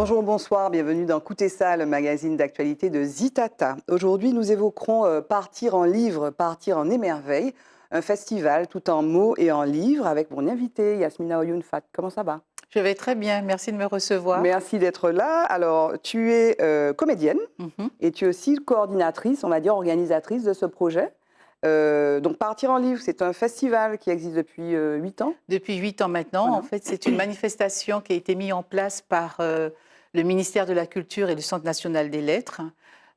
Bonjour, bonsoir, bienvenue dans Côté ça, le magazine d'actualité de Zitata. Aujourd'hui, nous évoquerons Partir en livre, partir en émerveil, un festival tout en mots et en livres avec mon invité Yasmina Oyunfat. Comment ça va? Je vais très bien, merci de me recevoir. Merci d'être là. Alors, tu es comédienne Mhm. et tu es aussi coordinatrice, on va dire organisatrice de ce projet. Donc, Partir en livre, c'est un festival qui existe depuis 8 ans. Depuis 8 ans maintenant, Voilà. en fait, c'est une manifestation qui a été mise en place par le ministère de la Culture et le Centre national des lettres.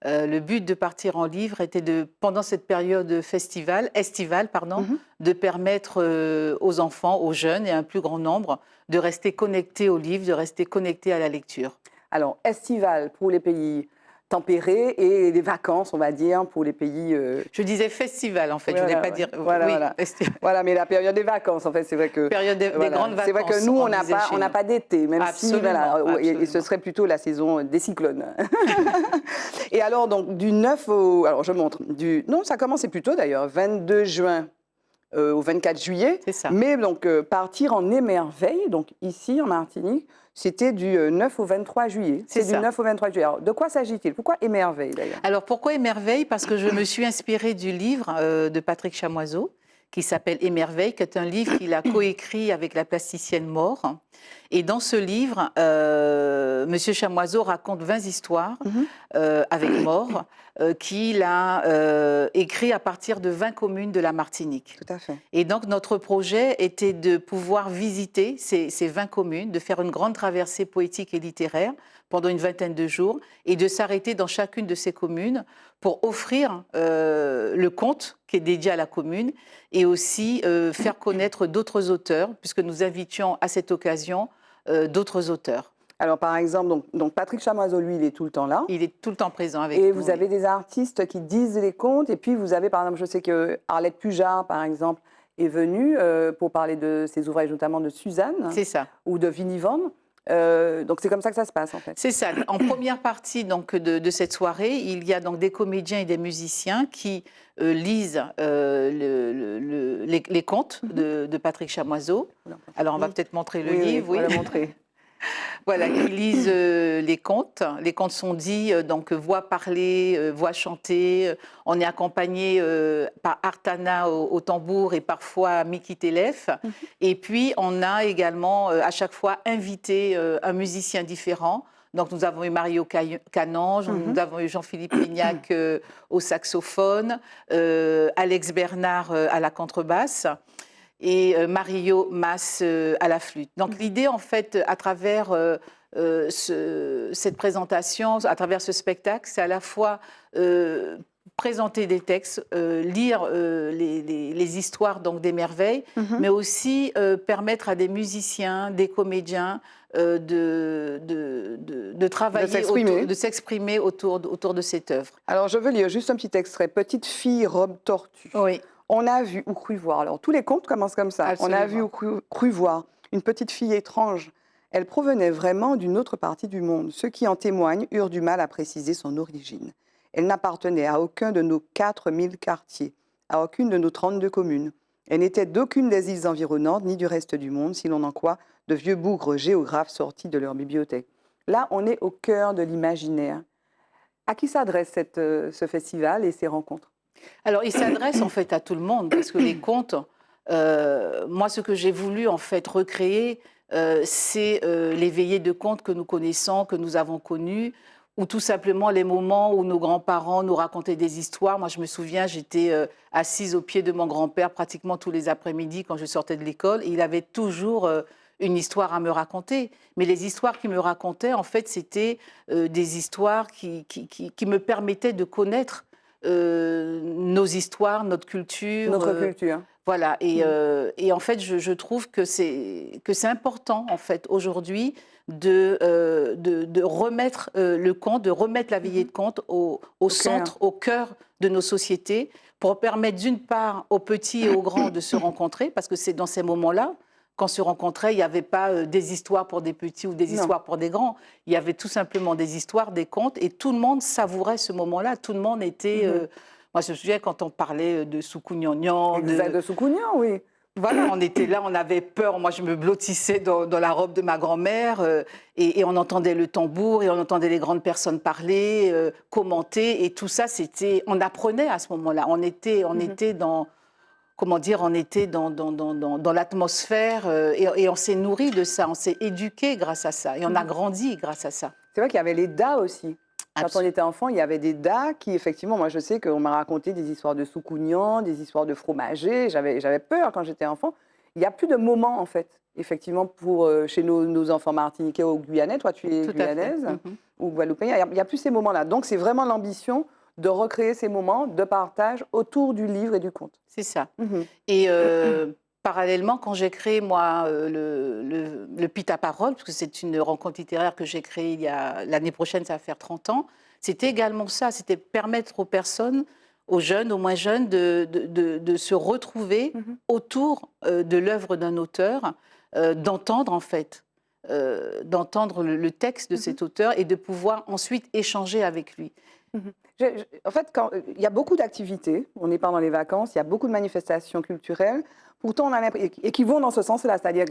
Le but de Partir en livre était pendant cette période estivale, Mhm. de permettre aux enfants, aux jeunes et à un plus grand nombre de rester connectés aux livres, de rester connectés à la lecture. Alors, estival pour les pays tempérés et les vacances, on va dire, pour les pays... Je disais festival, en fait, je ne voulais Voilà, pas ouais. dire... Voilà, Oui, voilà. Voilà, mais la période des vacances, en fait, c'est vrai que... période des Voilà. grandes vacances. C'est vrai que nous, on disait chez n'a nous. pas d'été, même si, Absolument, voilà, et ce absolument. serait plutôt la saison des cyclones. Et alors, donc, du 9 au... Alors, je montre. Non, ça commençait plus tôt, d'ailleurs, 22 juin au 24 juillet. C'est ça. Mais donc, Partir en émerveil, donc ici, en Martinique, c'était du 9 au 23 juillet. C'est C'est du ça. 9 au 23 juillet. Alors, de quoi s'agit-il? Pourquoi émerveil, d'ailleurs? Alors pourquoi Émerveille? Parce que je me suis inspirée du livre de Patrick Chamoiseau qui s'appelle Émerveille, qui est un livre qu'il a coécrit avec la plasticienne Maure. Et dans ce livre, Monsieur Chamoiseau raconte 20 histoires Mhm. avec Maure qu'il a écrit à partir de 20 communes de la Martinique. Tout à fait. Et donc, notre projet était de pouvoir visiter ces 20 communes, de faire une grande traversée poétique et littéraire pendant une vingtaine de jours et de s'arrêter dans chacune de ces communes pour offrir le conte qui est dédié à la commune et aussi faire connaître d'autres auteurs, puisque nous invitions à cette occasion d'autres auteurs. Alors, par exemple, donc Patrick Chamoiseau, lui, il est tout le temps là. Il est tout le temps présent avec Et nous. vous avez des artistes qui disent les contes. Et puis, vous avez, par exemple, je sais que Arlette Pujard, par exemple, est venue pour parler de ses ouvrages, notamment de Suzanne C'est ça. ou de Vinivande. Donc, c'est comme ça que ça se passe, en fait. C'est ça. En première partie donc, de cette soirée, il y a donc des comédiens et des musiciens qui lisent les contes de Patrick Chamoiseau. Alors, on va peut-être montrer le livre. Oui, on va le montrer. Voilà, qui lisent les contes. Les contes sont dits, donc voix parlée, voix chantée. On est accompagné par Artana au tambour et parfois Miki Telef. Et puis, on a également à chaque fois invité un musicien différent. Donc, nous avons eu Mario Canange, nous avons eu Jean-Philippe Lignac au saxophone, Alex Bernard à la contrebasse et Mario Mas à la flûte. Donc l'idée, en fait, à travers cette présentation, à travers ce spectacle, c'est à la fois présenter des textes, lire les histoires donc, des merveilles, mais aussi permettre à des musiciens, des comédiens de travailler, de s'exprimer autour de cette œuvre. Alors, je veux lire juste un petit extrait. Petite fille, robe tortue. Oui. On a vu ou cru voir, alors tous les contes commencent comme ça, Absolument. On a vu ou cru voir une petite fille étrange. Elle provenait vraiment d'une autre partie du monde. Ceux qui en témoignent eurent du mal à préciser son origine. Elle n'appartenait à aucun de nos 4000 quartiers, à aucune de nos 32 communes. Elle n'était d'aucune des îles environnantes, ni du reste du monde, si l'on en croit de vieux bougres géographes sortis de leur bibliothèque. Là, on est au cœur de l'imaginaire. À qui s'adresse ce festival et ces rencontres ? Alors, il s'adresse en fait à tout le monde, parce que les contes, moi, ce que j'ai voulu en fait recréer, c'est les veillées de contes que nous connaissons, que nous avons connues, ou tout simplement les moments où nos grands-parents nous racontaient des histoires. Moi, je me souviens, j'étais assise au pied de mon grand-père pratiquement tous les après-midi quand je sortais de l'école, et il avait toujours une histoire à me raconter. Mais les histoires qu'il me racontait, en fait, c'était des histoires qui me permettaient de connaître nos histoires, notre culture. Notre culture. Voilà. Et en fait, je trouve que c'est important, en fait, aujourd'hui, de remettre le conte, de remettre la veillée de conte au centre, au cœur de nos sociétés, pour permettre d'une part aux petits et aux grands de se rencontrer, parce que c'est dans ces moments-là qu'on se rencontrait, il n'y avait pas des histoires pour des petits ou des histoires pour des grands. Il y avait tout simplement des histoires, des contes, et tout le monde savourait ce moment-là. Tout le monde était... moi, je me souviens quand on parlait de Soukouniognan. Exact, de Soukounian, oui. Voilà, on était là, on avait peur. Moi, je me blottissais dans la robe de ma grand-mère et on entendait le tambour et on entendait les grandes personnes parler, commenter. Et tout ça, on apprenait à ce moment-là. On était dans, comment dire, on était dans l'atmosphère et on s'est nourri de ça. On s'est éduqué grâce à ça et on a grandi grâce à ça. C'est vrai qu'il y avait les DA aussi. Quand on était enfant, il y avait des DA qui, effectivement, moi je sais qu'on m'a raconté des histoires de soukounian, des histoires de fromager. J'avais peur quand j'étais enfant. Il n'y a plus de moments, en fait, effectivement, pour chez nos enfants martiniquais ou guyanais. Toi, tu es Tout à fait. guyanaise ou guadeloupéen. Il n'y a plus ces moments-là. Donc, c'est vraiment l'ambition de recréer ces moments de partage autour du livre et du conte. C'est ça. Et parallèlement, quand j'ai créé, moi, le Pit à Parole, parce que c'est une rencontre littéraire que j'ai créée l'année prochaine, ça va faire 30 ans, c'était également ça, c'était permettre aux personnes, aux jeunes, aux moins jeunes, de se retrouver autour de l'œuvre d'un auteur, d'entendre en fait, d'entendre le texte de cet auteur et de pouvoir ensuite échanger avec lui. En fait, il y a beaucoup d'activités, on est pendant les vacances, il y a beaucoup de manifestations culturelles, pourtant on a et qui vont dans ce sens-là, c'est-à-dire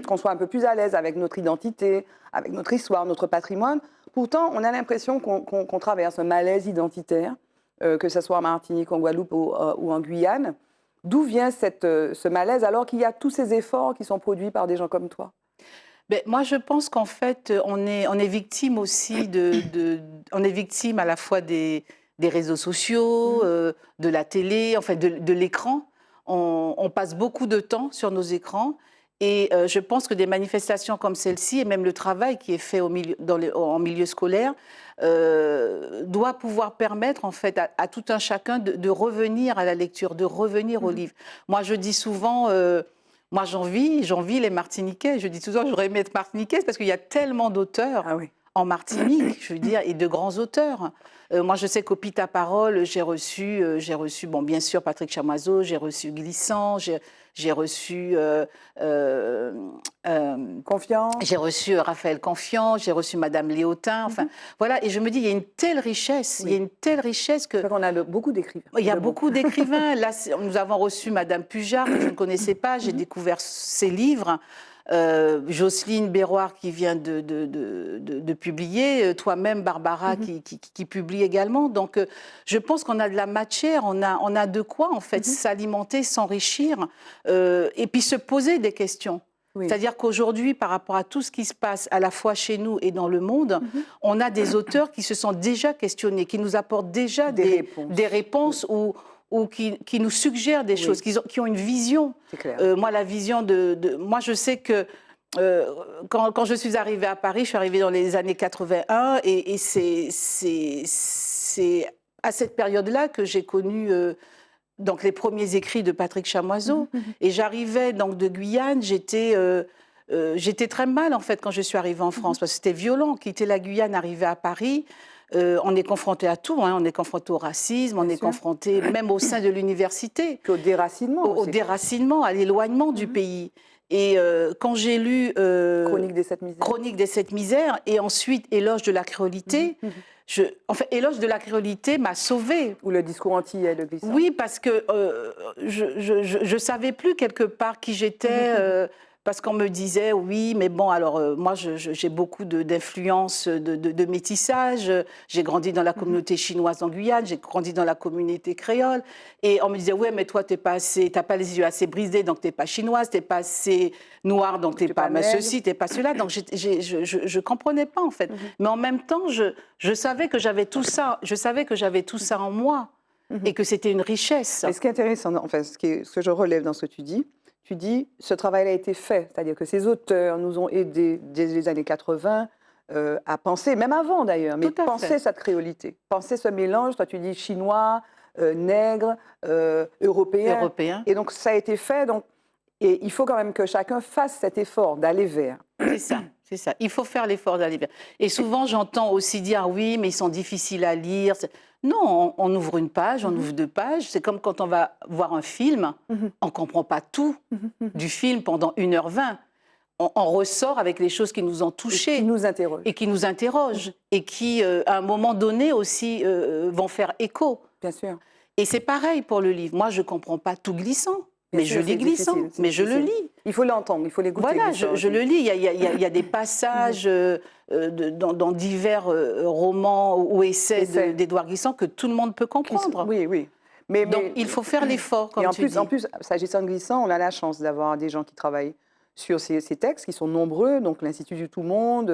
qu'on soit un peu plus à l'aise avec notre identité, avec notre histoire, notre patrimoine. Pourtant, on a l'impression qu'on traverse un malaise identitaire, que ce soit en Martinique, en Guadeloupe ou en Guyane. D'où vient ce malaise alors qu'il y a tous ces efforts qui sont produits par des gens comme toi? Ben, moi, je pense qu'en fait, on est victime aussi on est victime à la fois des réseaux sociaux, de la télé, en fait, de l'écran. On passe beaucoup de temps sur nos écrans et je pense que des manifestations comme celle-ci et même le travail qui est fait en milieu scolaire doit pouvoir permettre en fait à tout un chacun de revenir à la lecture, de revenir au livre. Moi, je dis souvent... moi, j'envie les Martiniquais. Je dis toujours, j'aurais aimé être Martiniquaise parce qu'il y a tellement d'auteurs en Martinique, je veux dire, et de grands auteurs. Moi, je sais qu'au Pit à Parole, j'ai reçu, bon, bien sûr, Patrick Chamoiseau, j'ai reçu Glissant, j'ai reçu Confiance. J'ai reçu Raphaël Confiant, j'ai reçu Madame Léotin, enfin voilà, et je me dis, il y a une telle richesse, il y a une telle richesse que... On a beaucoup d'écrivains. Il y a beaucoup d'écrivains. Là, nous avons reçu Madame Pujard, que je ne connaissais pas, j'ai découvert ses livres. Jocelyne Béroir qui vient de publier, toi-même Barbara qui publie également. Donc je pense qu'on a de la matière, on a de quoi en fait s'alimenter, s'enrichir et puis se poser des questions. C'est-à-dire qu'aujourd'hui, par rapport à tout ce qui se passe à la fois chez nous et dans le monde, on a des auteurs qui se sont déjà questionnés, qui nous apportent déjà des réponses ou qui nous suggèrent des choses, qui ont une vision. Moi, la vision moi, je sais que quand je suis arrivée à Paris, je suis arrivée dans les années 81 et c'est à cette période-là que j'ai connu donc les premiers écrits de Patrick Chamoiseau. Et j'arrivais donc de Guyane, j'étais très mal en fait quand je suis arrivée en France parce que c'était violent, quitter la Guyane, arriver à Paris. On est confronté à tout, on est confronté au racisme, on est confronté même au sein de l'université. Au déracinement. Au déracinement, à l'éloignement du pays. Et quand j'ai lu Chronique des sept misères et ensuite Éloge de la créolité, en fait, Éloge de la créolité m'a sauvée. Ou le discours antillais de Glissant. Oui, parce que je ne savais plus quelque part qui j'étais. Parce qu'on me disait, oui, mais bon, alors moi, j'ai beaucoup d'influence de métissage. J'ai grandi dans la communauté chinoise en Guyane, j'ai grandi dans la communauté créole. Et on me disait, ouais, mais toi, t'as pas les yeux assez brisés, donc t'es pas chinoise, t'es pas assez noire, donc t'es pas ceci, t'es pas cela. Donc je comprenais pas, en fait. Mais en même temps, je savais que j'avais tout ça. Je savais que j'avais tout ça en moi et que c'était une richesse. Et ce qui est intéressant, enfin, ce que je relève dans ce que tu dis, ce travail a été fait, c'est-à-dire que ces auteurs nous ont aidés dès les années 80 à penser, même avant d'ailleurs, mais penser cette créolité, penser ce mélange, toi tu dis chinois, nègre, européen. Et donc ça a été fait, et il faut quand même que chacun fasse cet effort d'aller vers. C'est ça. Il faut faire l'effort d'aller vers. Et souvent j'entends aussi dire, oui, mais ils sont difficiles à lire. Non, on ouvre une page, on ouvre deux pages. C'est comme quand on va voir un film, on ne comprend pas tout du film pendant 1h20. On ressort avec les choses qui nous ont touchés. Et qui nous interrogent. Et qui, à un moment donné aussi, vont faire écho. Bien sûr. Et c'est pareil pour le livre. Moi, je ne comprends pas tout Glissant. Bien Mais je sûr, lis c'est glissant, difficile, c'est mais je le difficile. lis. Il faut l'entendre, il faut l'écouter. Voilà, glissant je aussi. le lis. Il y a des passages dans divers romans ou essais Essai. d'Édouard Glissant que tout le monde peut comprendre. Oui, oui. Donc, il faut faire l'effort, et comme tu dis. en plus, s'agissant de glissant, on a la chance d'avoir des gens qui travaillent sur ces textes, qui sont nombreux, donc l'Institut du Tout Monde,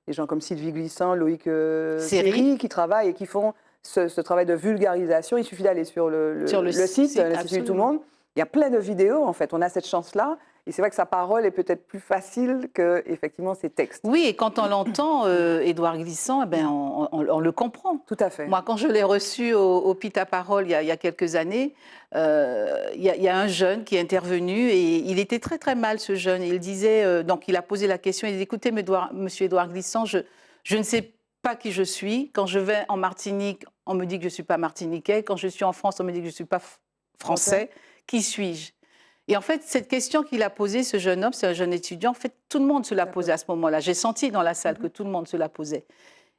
des gens comme Sylvie Glissant, Loïc Seri, qui travaillent et qui font ce travail de vulgarisation. Il suffit d'aller sur Sur le le site site, de l'Institut du Tout absolument. Monde. Il y a plein de vidéos, en fait. On a cette chance-là. Et c'est vrai que sa parole est peut-être plus facile que, effectivement, ses textes. Oui, et quand on l'entend, Édouard Glissant, eh ben, on le comprend. Tout à fait. Moi, quand je l'ai reçu au Pita-Parole il y a quelques années, il y a un jeune qui est intervenu et il était très très mal, ce jeune. Et il disait, donc il a posé la question, il dit, écoutez, monsieur Édouard Glissant, je ne sais pas qui je suis. Quand je vais en Martinique, on me dit que je ne suis pas martiniquais. Quand je suis en France, on me dit que je ne suis pas français. Qui suis-je? Et en fait, cette question qu'il a posée, ce jeune homme, c'est un jeune étudiant, en fait, tout le monde se la posait à ce moment-là. J'ai senti dans la salle que tout le monde se la posait.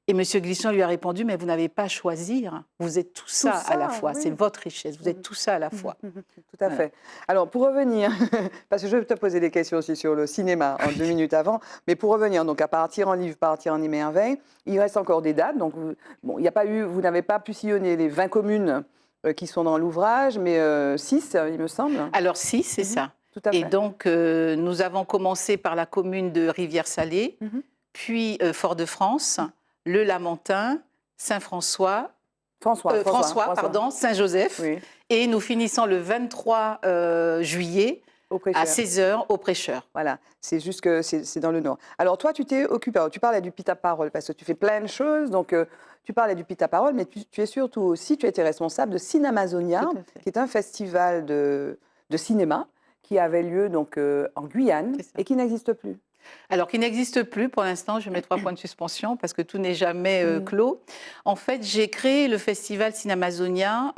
Et M. Glissant lui a répondu, mais vous n'avez pas à choisir. Vous êtes tout ça à la fois. Oui. C'est votre richesse. Vous êtes tout ça à la fois. Tout à fait. Alors, pour revenir, parce que je vais te poser des questions aussi sur le cinéma en 2 minutes avant, mais pour revenir donc à Partir en livre, Partir en émerveil, il reste encore des dates. Donc, bon, il y a pas eu, vous n'avez pas pu sillonner les 20 communes qui sont dans l'ouvrage, mais 6, il me semble. Alors 6, c'est ça. Tout à fait. Et donc, nous avons commencé par la commune de Rivière-Salée, puis Fort-de-France, Le Lamentin, Saint-François, François, Saint-Joseph. Oui. Et nous finissons le 23 juillet à 16h au Prêcheur. Voilà, c'est juste que c'est dans le Nord. Alors toi, tu t'es occupé, tu parlais du Pita-Parole, parce que tu fais plein de choses, donc tu parlais du Pita-Parole, mais tu es surtout aussi, tu as été responsable de Cinemazonia, qui est un festival de cinéma qui avait lieu donc, en Guyane et qui n'existe plus. Alors, qui n'existe plus pour l'instant, je mets 3 points de suspension parce que tout n'est jamais clos. En fait, j'ai créé le festival Cinemazonia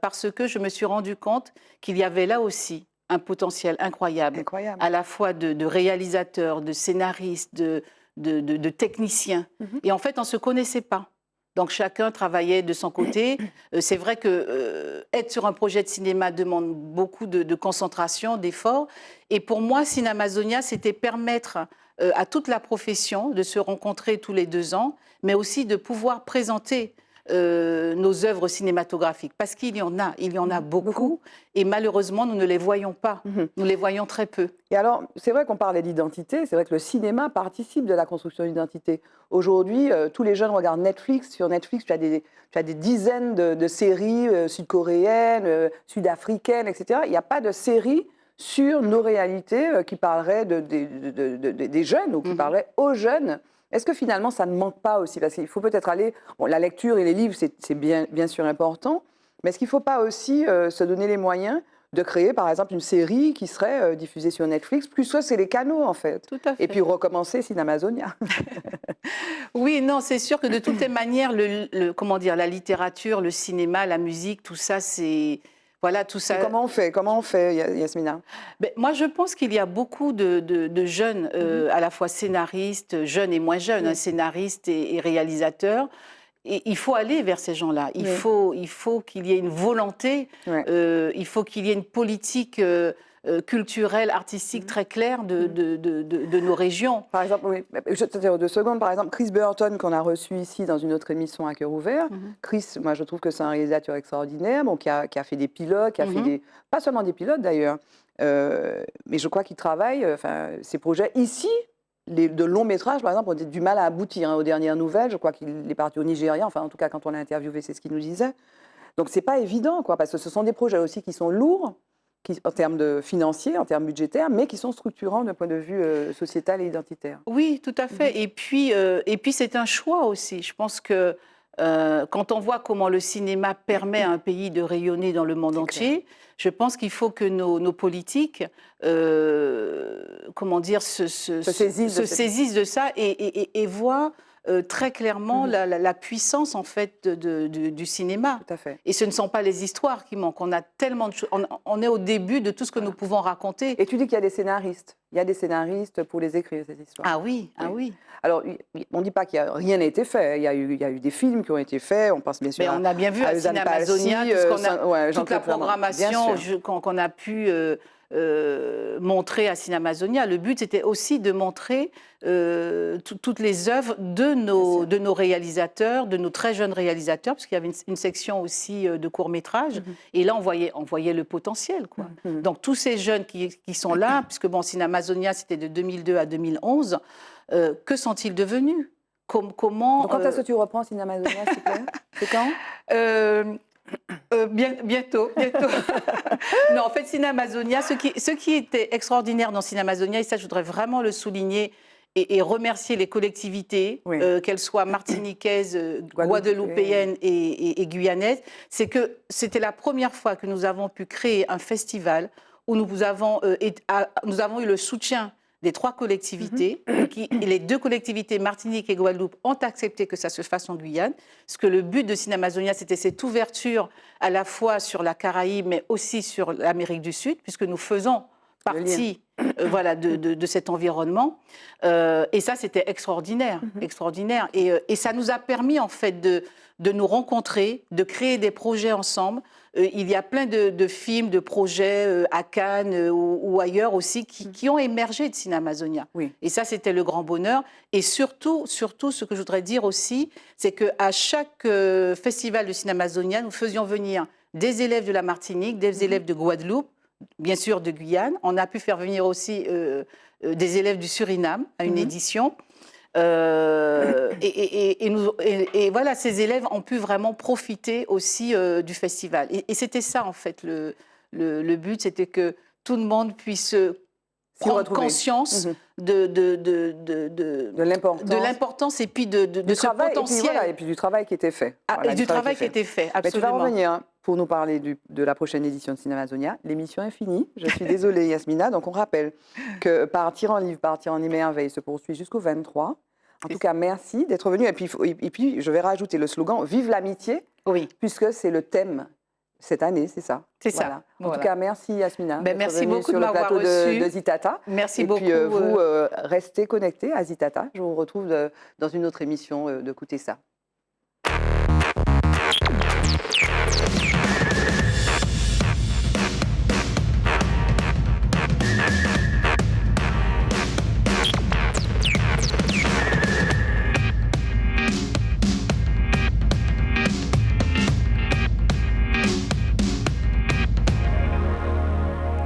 parce que je me suis rendu compte qu'il y avait là aussi un potentiel incroyable. À la fois de réalisateurs, de scénaristes, de techniciens. Et en fait, on ne se connaissait pas. Donc chacun travaillait de son côté. C'est vrai que être sur un projet de cinéma demande beaucoup de concentration, d'efforts. Et pour moi, Cinemazonia, c'était permettre à toute la profession de se rencontrer tous les 2 ans, mais aussi de pouvoir présenter nos œuvres cinématographiques. Parce qu'il y en a beaucoup. Et malheureusement, nous ne les voyons pas. Nous les voyons très peu. Et alors, c'est vrai qu'on parlait d'identité, c'est vrai que le cinéma participe de la construction d'identité. Aujourd'hui, tous les jeunes regardent Netflix. Sur Netflix, tu as des dizaines de séries sud-coréennes, sud-africaines, etc. Il n'y a pas de série sur nos réalités qui parleraient des jeunes ou qui parleraient aux jeunes. Est-ce que finalement, ça ne manque pas aussi? Parce qu'il faut peut-être aller... Bon, la lecture et les livres, c'est bien sûr important, mais est-ce qu'il ne faut pas aussi se donner les moyens de créer, par exemple, une série qui serait diffusée sur Netflix, plus ça, c'est les canaux, en fait. Tout à fait. Et puis recommencer Cinemazonia. Oui, non, c'est sûr que de toutes les manières, comment dire, la littérature, le cinéma, la musique, tout ça, c'est... Voilà, tout ça. Et comment on fait, Yasmina? Ben, moi, je pense qu'il y a beaucoup de jeunes, à la fois scénaristes, jeunes et moins jeunes, scénaristes et réalisateurs. Et il faut aller vers ces gens-là. Il faut qu'il y ait une volonté, il faut qu'il y ait une politique culturelle, artistique très claire de nos régions. Par exemple, oui, je te dire 2 secondes. Par exemple, Chris Burton, qu'on a reçu ici dans une autre émission à cœur ouvert. Chris, moi, je trouve que c'est un réalisateur extraordinaire, bon, qui a fait des pilotes, qui a fait pas seulement des pilotes d'ailleurs, mais je crois qu'il travaille, ses projets ici. De longs métrages, par exemple, ont du mal à aboutir. Aux dernières nouvelles, je crois qu'il est parti au Nigeria. Enfin, en tout cas, quand on l'a interviewé, c'est ce qu'il nous disait. Donc, c'est pas évident, quoi, parce que ce sont des projets aussi qui sont lourds, en termes de financiers, en termes budgétaires, mais qui sont structurants d'un point de vue sociétal et identitaire. Oui, tout à fait. Et puis c'est un choix aussi. Je pense que quand on voit comment le cinéma permet à un pays de rayonner dans le monde entier, je pense qu'il faut que nos politiques, comment dire, se saisissent de ça et voient très clairement la puissance en fait du cinéma. Tout à fait. Et ce ne sont pas les histoires qui manquent. On a tellement de choses. On est au début de tout ce que nous pouvons raconter. Et tu dis qu'il y a des scénaristes. il y a des scénaristes pour les écrire, ces histoires. Ah oui, ah oui. Alors, on ne dit pas qu'il rien n'a été fait. Il y a eu des films qui ont été faits. On pense bien sûr Mais on a bien vu à Eusanne Ciné Amazonia Palsy, toute la programmation qu'on a pu montrer à Ciné Amazonia. Le but, c'était aussi de montrer toutes les œuvres de nos réalisateurs, de nos très jeunes réalisateurs, parce qu'il y avait une section aussi de courts-métrages. Et là, on voyait le potentiel, quoi. Donc, tous ces jeunes qui sont là, puisque bon, Ciné Amazonia, c'était de 2002 à 2011, que sont-ils devenus? Comment Donc, quand est-ce que tu reprends Ciné Amazonia, s'il te plaît? C'est quand? Bientôt. Non, en fait, Ciné Amazonia, ce qui était extraordinaire dans Ciné Amazonia, et ça, je voudrais vraiment le souligner et remercier les collectivités, Oui. qu'elles soient martiniquaises, guadeloupéennes et guyanaises, c'est que c'était la première fois que nous avons pu créer un festival où nous avons eu le soutien des 3 collectivités, et les 2 collectivités, Martinique et Guadeloupe, ont accepté que ça se fasse en Guyane. Parce que le but de Ciné Amazonia, c'était cette ouverture à la fois sur la Caraïbe, mais aussi sur l'Amérique du Sud, puisque nous faisons partie de cet environnement. Et ça, c'était extraordinaire. Extraordinaire. Et ça nous a permis, en fait, de nous rencontrer, de créer des projets ensemble. Il y a plein de films, de projets à Cannes ou ailleurs aussi qui ont émergé de Ciné Amazonia. Oui. Et ça, c'était le grand bonheur. Et surtout, ce que je voudrais dire aussi, c'est qu'à chaque festival de Ciné Amazonia, nous faisions venir des élèves de la Martinique, des élèves de Guadeloupe, bien sûr de Guyane. On a pu faire venir aussi des élèves du Suriname à une édition. Et voilà, ces élèves ont pu vraiment profiter aussi du festival. Et c'était ça, en fait, le but, c'était que tout le monde puisse prendre conscience de l'importance et puis de ce potentiel. Et puis du travail qui était fait. Et du travail qui était fait, absolument. Mais tu vas revenir pour nous parler de la prochaine édition de Ciné Amazonia. L'émission est finie. Je suis désolée, Yasmina. Donc, on rappelle que Partir en livre, Partir en émerveille se poursuit jusqu'au 23. En tout cas, merci d'être venu. Et puis, je vais rajouter le slogan « Vive l'amitié », puisque c'est le thème cette année, c'est ça. C'est ça. En tout cas, merci Yasmina. Merci beaucoup sur de le plateau de Zitata. Merci beaucoup. Et puis, vous, restez connectés à Zitata. Je vous retrouve dans une autre émission de Écoutez ça.